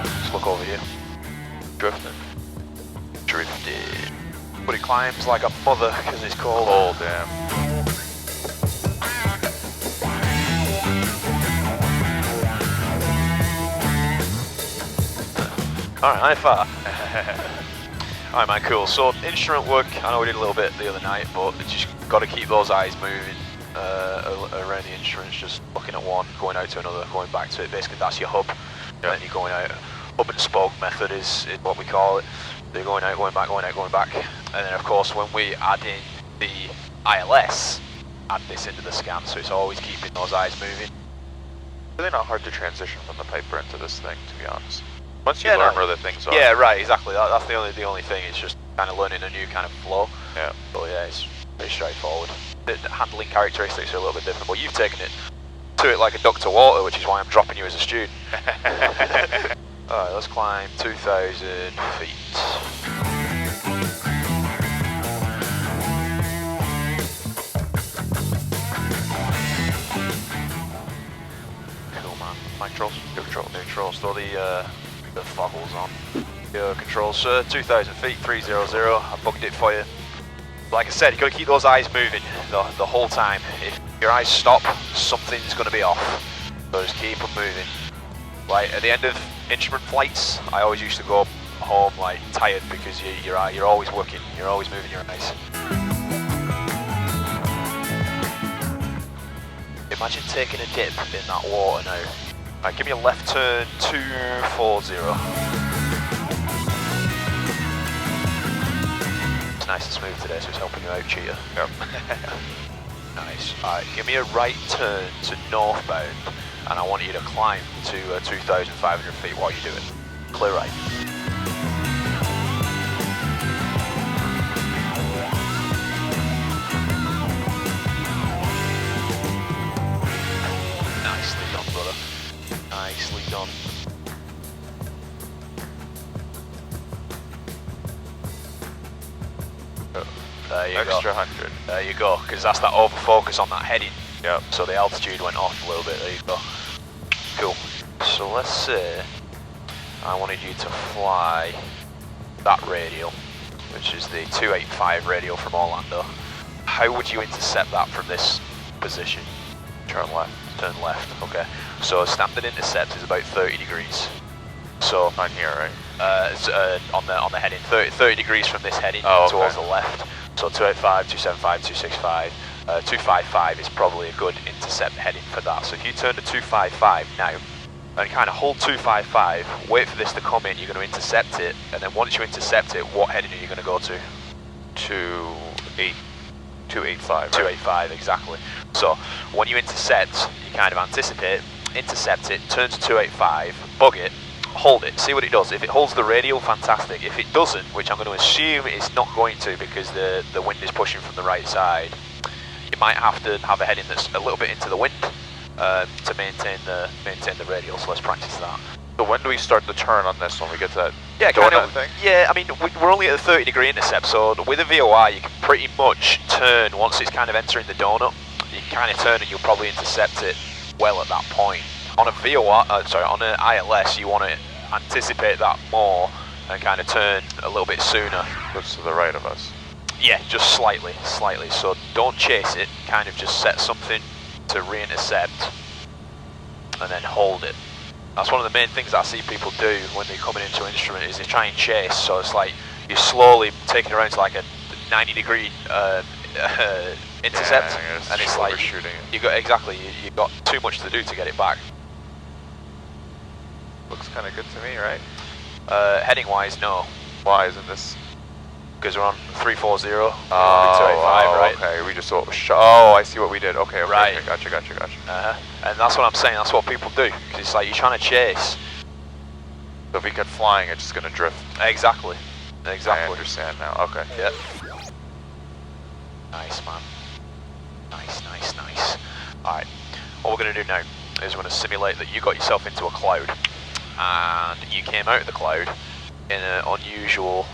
Just look over here. Drifting. Drifted. But it climbs like a mother because it's cold. Oh, damn. Alright, high far. Alright man, cool. So instrument work, I know we did a little bit the other night, but you just got to keep those eyes moving around the instruments, just looking at one, going out to another, going back to it. Basically that's your hub. And then you're going out. Hub and spoke method is what we call it. They're going out, going back, going out, going back. And then of course when we add in the ILS, add this into the scan, so it's always keeping those eyes moving. Really not hard to transition from the Piper into this thing, to be honest. Once you learn where the things are. Yeah, right, exactly. That's the only thing. It's just kind of learning a new kind of flow. Yeah. But yeah, it's pretty straightforward. The handling characteristics are a little bit different, but you've taken it to it like a duck to water, which is why I'm dropping you as a student. Alright, let's climb 2,000 feet. Cool, man. My controls? Your controls. Throw the foggles on. Your controls, sir. 2,000 feet, 300. I bugged it for you. Like I said, you've got to keep those eyes moving the whole time. If your eyes stop, something's going to be off. So just keep them moving. Like at the end of instrument flights, I always used to go home like tired because you're always working, you're always moving your eyes. Imagine taking a dip in that water now. Right, give me a left turn 240. It's nice and smooth today, so it's helping you out, cheater. Yep. Nice. Alright, give me a right turn to northbound, and I want you to climb to 2,500 feet while you do it. Clear right. Nicely done, brother. Nicely done. There you Extra go. 100. There you go, because that's that over focus on that heading. Yep. So the altitude went off a little bit. There you go. Cool. So let's say I wanted you to fly that radial, which is the 285 radial from Orlando. How would you intercept that from this position? Turn left. Turn left. Okay. So standard intercept is about 30 degrees. So On here, right? it's, on the heading, 30 degrees from this heading towards the left. So 285, 275, 265, 255 is probably a good intercept heading for that. So if you turn to 255 now, and kind of hold 255, wait for this to come in, you're going to intercept it, and then once you intercept it, what heading are you going to go to? 285, right? 285, exactly. So when you intercept, you kind of anticipate, intercept it, turn to 285, bug it, hold it, see what it does. If it holds the radial, fantastic. If it doesn't, which I'm going to assume it's not going to because the wind is pushing from the right side, you might have to have a heading that's a little bit into the wind to maintain the radial. So let's practice that. So when do we start the turn on this when we get to that donut thing? Yeah, I mean, we're only at a 30 degree intercept, so with a VOI you can pretty much turn once it's kind of entering the donut. You can kind of turn and you'll probably intercept it well at that point. On a VOI, on an ILS, you want to anticipate that more and kind of turn a little bit sooner. Looks to the right of us. Yeah, just slightly. So don't chase it, kind of just set something to re-intercept and then hold it. That's one of the main things that I see people do when they're coming into an instrument is they try and chase. So it's like you're slowly taking it around to like a 90 degree intercept, and it's like you got too much to do to get it back. Looks kind of good to me, right? Heading wise, no. Why isn't this? Because we're on 340. Oh, 285, right? Okay, we just saw. Oh, I see what we did. Okay, right. Okay, gotcha. And that's what I'm saying. That's what people do. Because it's like you're trying to chase. So if we get flying, it's just gonna drift. Exactly. I understand now. Okay. Yep. Nice, man. Nice. Alright, what we're going to do now is we're going to simulate that you got yourself into a cloud and you came out of the cloud in an unusual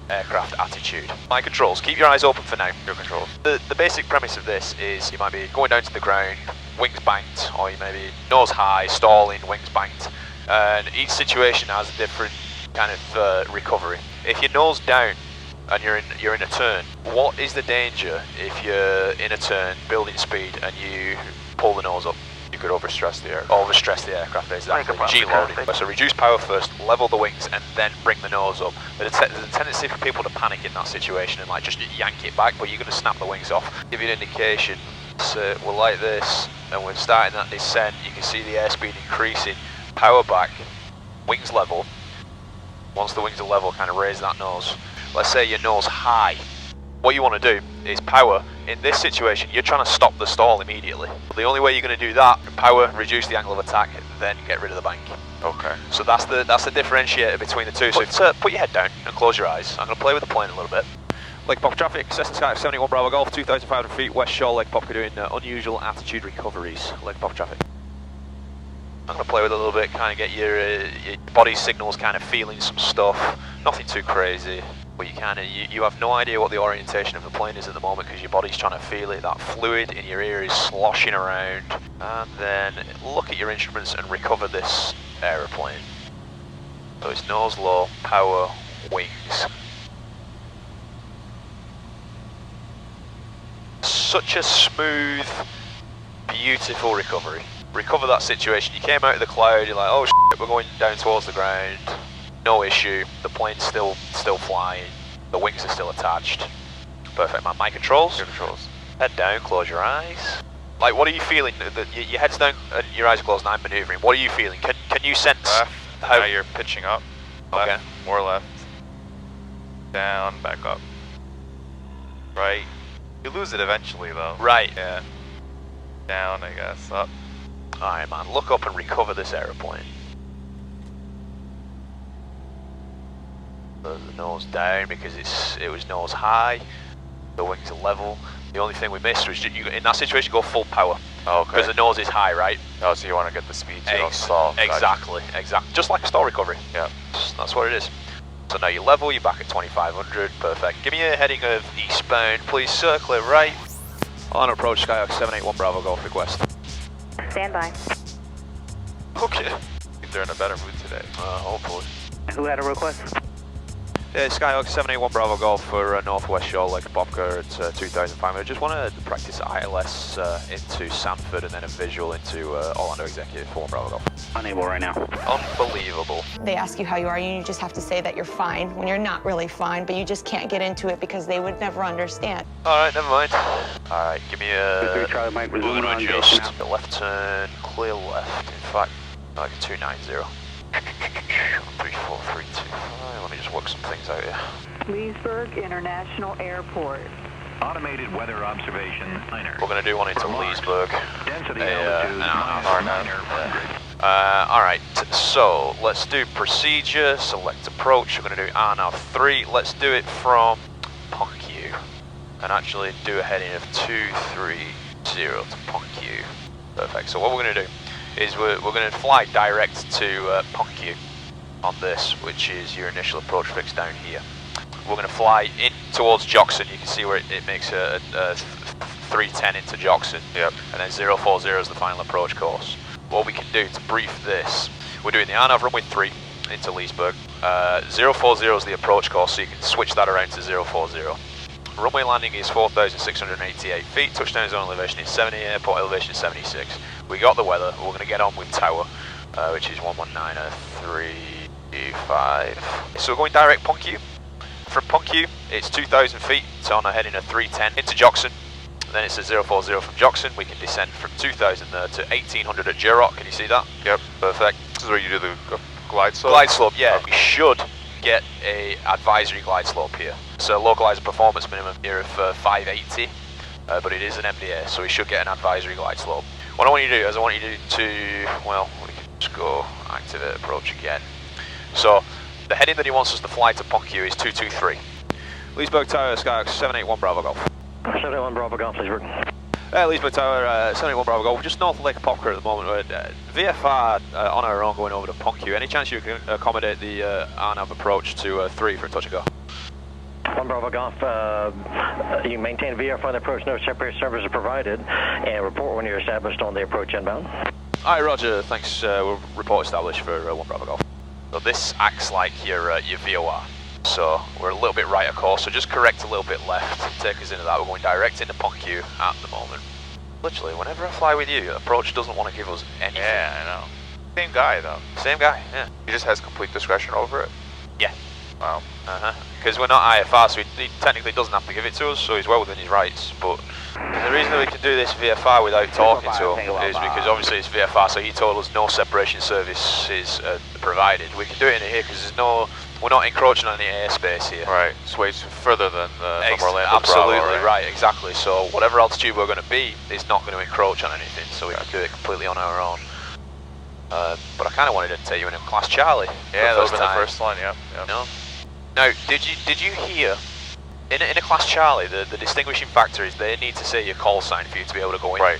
aircraft attitude. My controls, keep your eyes open for now. Your controls. The basic premise of this is you might be going down to the ground, wings banked, or you may be nose high, stalling, wings banked, and each situation has a different kind of recovery. If you're nose down and you're in a turn, what is the danger if you're in a turn, building speed, and you pull the nose up? You could overstress the aircraft. Overstress the aircraft, exactly. G-loading. So reduce power first, level the wings, and then bring the nose up. There's a tendency for people to panic in that situation and like just yank it back, but you're going to snap the wings off. Give you an indication. So we're like this, and we're starting that descent. You can see the airspeed increasing. Power back, wings level. Once the wings are level, kind of raise that nose. Let's say your nose high. What you want to do is power. In this situation, you're trying to stop the stall immediately. The only way you're going to do that, power, reduce the angle of attack, then get rid of the bank. Okay. So that's the differentiator between the two. So put your head down and close your eyes. I'm going to play with the plane a little bit. Lake Pop traffic, Cessna Sky 71 Bravo Golf, 2,500 feet, West Shore, Lake Pop, doing unusual attitude recoveries. Lake Pop traffic. I'm going to play with it a little bit, kind of get your body signals kind of feeling some stuff. Nothing too crazy. But you have no idea what the orientation of the plane is at the moment because your body's trying to feel it. That fluid in your ear is sloshing around. And then look at your instruments and recover this aeroplane. So it's nose low, power, wings. Such a smooth, beautiful recovery. Recover that situation. You came out of the cloud, you're like, oh shit, we're going down towards the ground. No issue, the plane's still flying, the wings are still attached. Perfect, man. My controls? Your controls. Head down, close your eyes. Like, what are you feeling? Your head's down and your eyes are closed and I'm maneuvering. What are you feeling? Can you sense how... Now you're pitching up. Left, okay. More left. Down, back up. Right. You lose it eventually though. Right. Yeah. Down, I guess. Up. Alright, man. Look up and recover this aeroplane. The nose down because it was nose high, the wings are level. The only thing we missed was in that situation go full power. Oh, okay. Because the nose is high, right? Oh, so you want to get the speed so you don't stall. Exactly, exactly. Just like a stall recovery. Yeah. That's what it is. So now you're level, you're back at 2500, perfect. Give me a heading of eastbound, please circle it right. On approach, Skyhawk 781 Bravo Golf request. Stand by. Okay. I think they're in a better mood today. Hopefully. Who had a request? Yeah, Skyhawk 781 Bravo Golf for Northwest Shore, Lake Popka at 2,500. Just want to practice ILS into Sanford and then a visual into Orlando Executive 4 Bravo Golf. Unable right now. Unbelievable. They ask you how you are, and you just have to say that you're fine when you're not really fine, but you just can't get into it because they would never understand. Alright, never mind. Alright, give me a... Charlie Mike, We'll adjust. The left turn, clear left. In fact, like a 290. 34325. Let me just work some things out here. Leesburg International Airport. Automated weather observation liner. We're going to do one into Leesburg. Density altitude alright, so let's do procedure, select approach. We're going to do RNAV 3. Let's do it from PONQ and actually do a heading of 230 to PONQ. Perfect. So what we're going to do is we're going to fly direct to PONQ on this, which is your initial approach fix down here. We're going to fly in towards Jockson. You can see where it makes a 310 into Jockson. Yep. And then 040 is the final approach course. What we can do to brief this, we're doing the RNAV runway 3 into Leesburg. 040 is the approach course, so you can switch that around to 040. Runway landing is 4,688 feet, touchdown zone elevation is 70, airport elevation is 76. We got the weather, we're going to get on with tower, which is 119.35. So we're going direct PONQ. From PONQ, it's 2,000 feet, so on a heading of 310 into Jockson. Then it's a 040 from Jockson. We can descend from 2,000 there to 1,800 at J-Rock. Can you see that? Yep. Perfect. This is where you do the glide slope? Glide slope, yeah. We should get a advisory glide slope here. So localize a performance minimum here of 580, but it is an MDA, so we should get an advisory glide slope. What I want you to do is I want you to, well, we can just go activate approach again. So the heading that he wants us to fly to PONQ is 223. Leesburg Tower, Skyhawk 781 Bravo Golf. 781 Bravo Golf, Leesburg. Leesburg Tower, 781 Bravo Golf, just north of Lake Popka at the moment. VFR on our own going over to PONQ. Any chance you can accommodate the RNAV approach to 3 for a touch and go? 1 Bravo Golf, you maintain VFR on the approach, no separate service is provided, and report when you're established on the approach inbound. Alright, Roger, thanks. We'll report established for 1 Bravo Golf. So this acts like your VOR. So we're a little bit right of course, so just correct a little bit left, take us into that. We're going direct into PONQ at the moment. Literally, whenever I fly with you, approach doesn't want to give us anything. Yeah, I know. Same guy though. Same guy, yeah. He just has complete discretion over it. Yeah. Wow. Because we're not IFR, so he technically doesn't have to give it to us, so he's well within his rights. But the reason that we can do this VFR without talking to him is because obviously it's VFR, so he told us no separation service is provided. We can do it in here because we're not encroaching on any airspace here. Right, it's way further than from Orlando absolutely, Bravo, right, exactly. So whatever altitude we're going to be is not going to encroach on anything, so we can do it completely on our own. But I kind of wanted to take you in Class Charlie. Yeah, that was the first one, yeah. No? Now, did you hear, in a Class Charlie, the distinguishing factor is they need to say your call sign for you to be able to go in. Right.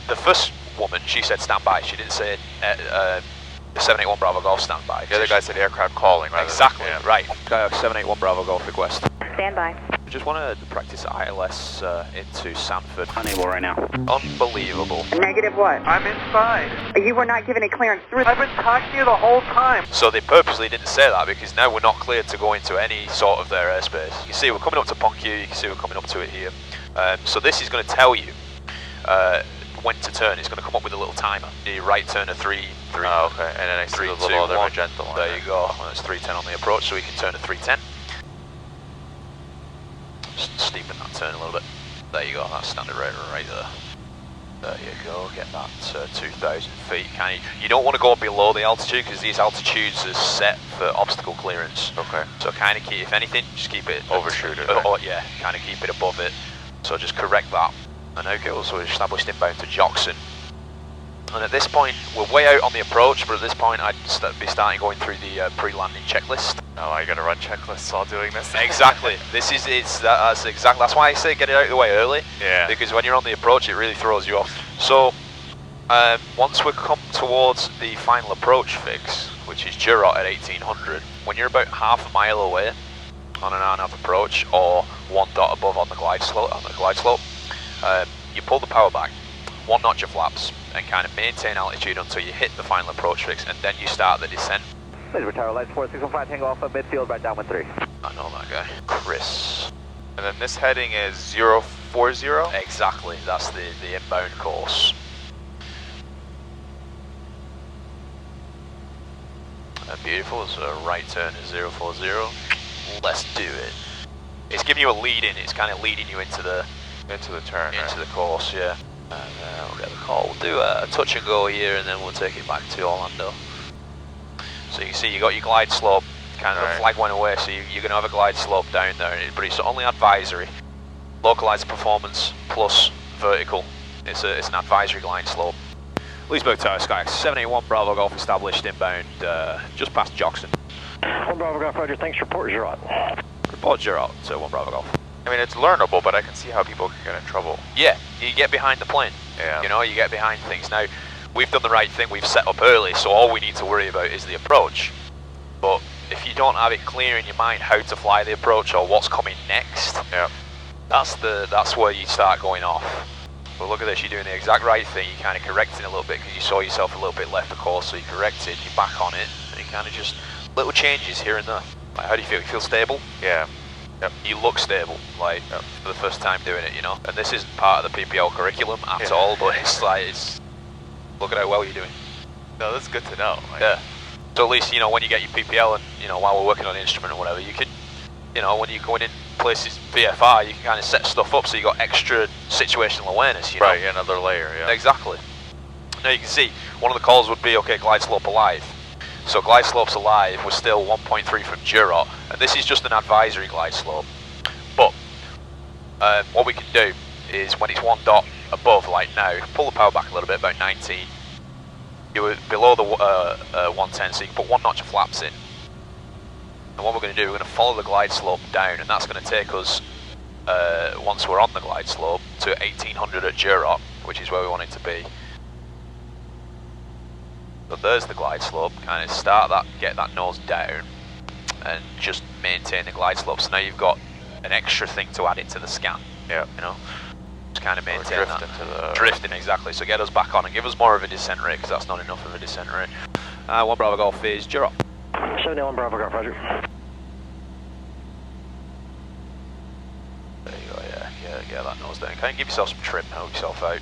The first woman, she said standby, she didn't say the 781 Bravo Golf standby. The other guy said aircraft calling. Exactly, than, yeah. right. 781 Bravo Golf request. Standby. I just wanted to practice ILS into Sanford. Unable right now. Unbelievable. Negative what? I'm inside. You were not given a clearance through. I've been talking to you the whole time. So they purposely didn't say that because now we're not cleared to go into any sort of their airspace. You can see we're coming up to PONQ, you can see we're coming up to it here. So this is going to tell you when to turn. It's going to come up with a little timer. The right turn of 3, 3. Oh, okay. And then I see the little other magenta line. There you go. Well, it's 310 on the approach, so we can turn to 310. Just steepen that turn a little bit. There you go. That's standard radar right there. There you go. Get that 2,000 feet. You don't want to go below the altitude because these altitudes are set for obstacle clearance. Okay. So kind of keep, if anything, just keep it overshoot it. Right? Yeah, kind of keep it above it. So just correct that. And okay, also established inbound to Jackson. And at this point, we're way out on the approach, but at this point I'd be starting going through the pre-landing checklist. Oh, are you going to run checklists while doing this? Exactly. That's why I say get it out of the way early. Yeah. Because when you're on the approach, it really throws you off. So, once we come towards the final approach fix, which is Jurot at 1800, when you're about half a mile away on an RNAV approach, or 1 dot above on the glide slope, you pull the power back, 1 notch of flaps, and kind of maintain altitude until you hit the final approach fix, and then you start the descent. Please retire lights 4615, tango off of midfield, right downwind 3. I know that guy. Chris. And then this heading is 040? Exactly, that's the inbound course. Beautiful, it's a right turn at 040. Let's do it. It's giving you a lead in, it's kind of leading you into the turn, into the course, yeah. And we'll get the call. We'll do a touch and go here, and then we'll take it back to Orlando. So you can see you got your glide slope, kind of the flag went away, so you're going to have a glide slope down there, but it's only advisory. Localized performance plus vertical. It's an advisory glide slope. Leesburg Tower Sky 781 Bravo Golf established inbound just past Jackson. 1 Bravo Golf, Roger, thanks. Report Jurot. Report Jurot, so 1 Bravo Golf. I mean, it's learnable, but I can see how people can get in trouble. Yeah, you get behind the plane. Yeah. You know, you get behind things. Now, we've done the right thing, we've set up early, so all we need to worry about is the approach. But if you don't have it clear in your mind how to fly the approach or what's coming next, yeah, that's where you start going off. But look at this, you're doing the exact right thing, you're kind of correcting a little bit because you saw yourself a little bit left of course, so you corrected, you're back on it, and you kind of just, little changes here and there. Like, how do you feel? You feel stable? Yeah. Yep. You look stable, like, for the first time doing it, you know? And this isn't part of the PPL curriculum at all, but it's like, look at how well you're doing. No, that's good to know. Yeah. So at least, you know, when you get your PPL and, you know, while we're working on the instrument or whatever, you can, you know, when you're going in places VFR, you can kind of set stuff up so you got extra situational awareness, you know? Right, another layer, yeah. Exactly. Now you can see, one of the calls would be, okay, glide slope alive. So glide slope's alive, we're still 1.3 from Jurot, and this is just an advisory glide slope. But what we can do is when it's 1 dot above, like now, pull the power back a little bit, about 19. You're below the 110, so you can put 1 notch of flaps in. And what we're going to do, we're going to follow the glide slope down, and that's going to take us, once we're on the glide slope, to 1800 at Jurot, which is where we want it to be. So there's the glide slope, kind of start that, get that nose down, and just maintain the glide slope. So now you've got an extra thing to add into the scan. Yeah. You know, just kind of maintain drift that. into the Drifting, exactly. So get us back on and give us more of a descent rate, because that's not enough of a descent rate. 1 Bravo Golf is Giro. 71 Bravo Golf, roger. There you go, yeah, that nose down. Kind of give yourself some trim, help yourself out.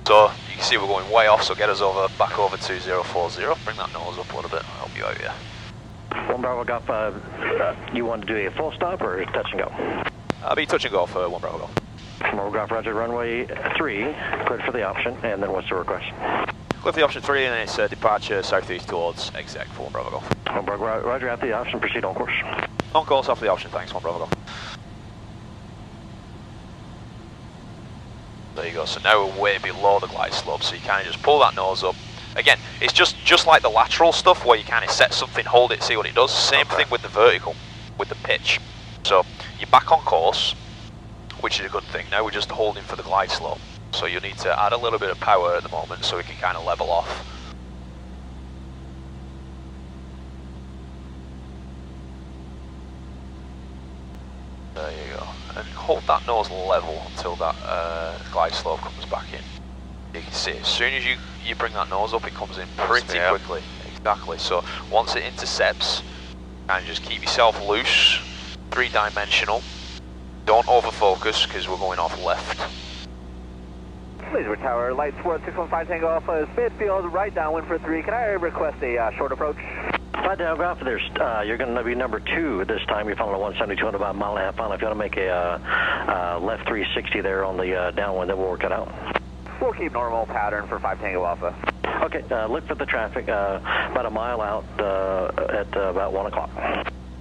So you can see we're going way off, so get us back over 2040. Bring that nose up a little bit, I'll help you out, yeah. 1 Bravo Golf, you want to do a full stop or touch and go? I'll be touch and go for 1 Bravo Golf. 1 Bravo Golf, roger, runway 3, cleared for the option, and then what's the request? Clear for the option 3, and then it's departure southeast towards exec for 1 Bravo Golf. 1 Bravo, roger, after the option, proceed on course. On course after the option, thanks, 1 Bravo Golf. There you go, so now we're way below the glide slope, so you kind of just pull that nose up. Again, it's just like the lateral stuff where you kind of set something, hold it, see what it does. Same thing with the vertical, with the pitch. So you're back on course, which is a good thing. Now we're just holding for the glide slope. So you need to add a little bit of power at the moment so we can kind of level off. There you go. And hold that nose level until that glide slope comes back in. You can see as soon as you bring that nose up, it comes in pretty quickly. Exactly. So once it intercepts, kind of just keep yourself loose, 3-dimensional. Don't over focus because we're going off left. Laser Tower, light square 615 Tango Alpha is midfield, right downwind for 3. Can I request a short approach? Flight Tango Alpha, you're going to be number 2 this time. You're following a 172 and about a mile and a half final. If you want to make a left 360 there on the downwind, then we'll work it out. We'll keep normal pattern for 5 Tango Alpha. Okay, look for the traffic about a mile out at about 1 o'clock.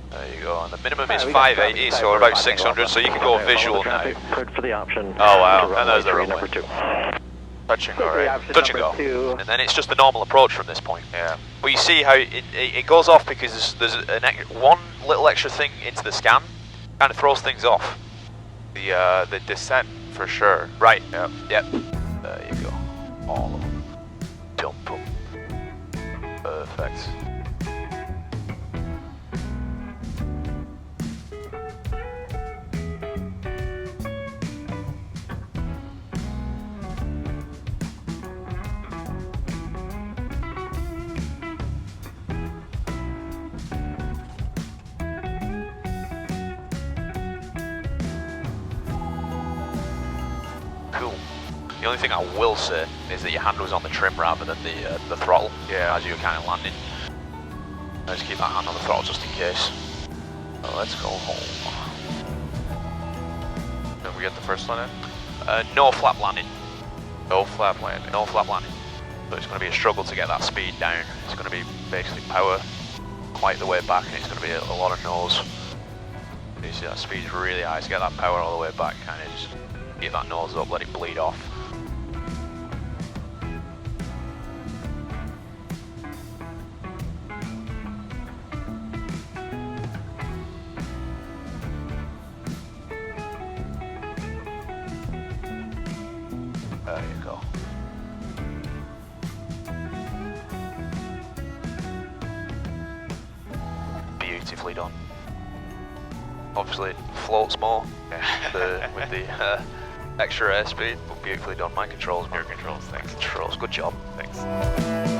There you go, and the minimum is 580, so we're about 600, so you can go visual now. Good for the option. Oh wow, and there's the runway. Number 2. Touch and go, right? Touch and go. And then it's just the normal approach from this point. Yeah. But you see how it goes off because there's one little extra thing into the scan, kind of throws things off. The descent for sure. Right. Yep. Yep. There you go. All of them. Jump them. Perfect. Cool. The only thing I will say is that your hand was on the trim rather than the throttle. Yeah. As you were kind of landing. Let's keep that hand on the throttle just in case. So let's go home. Did we get the first one in? No flap landing. No flap landing. No flap landing. So it's going to be a struggle to get that speed down. It's going to be basically power quite the way back, and it's going to be a lot of nose. You see that speed is really high, so get that power all the way back, kind of just get that nose up, let it bleed off. There you go. Beautifully done. Obviously, it floats more with the extra airspeed, but beautifully done. My controls, Your controls, thanks. Controls, good job. Thanks.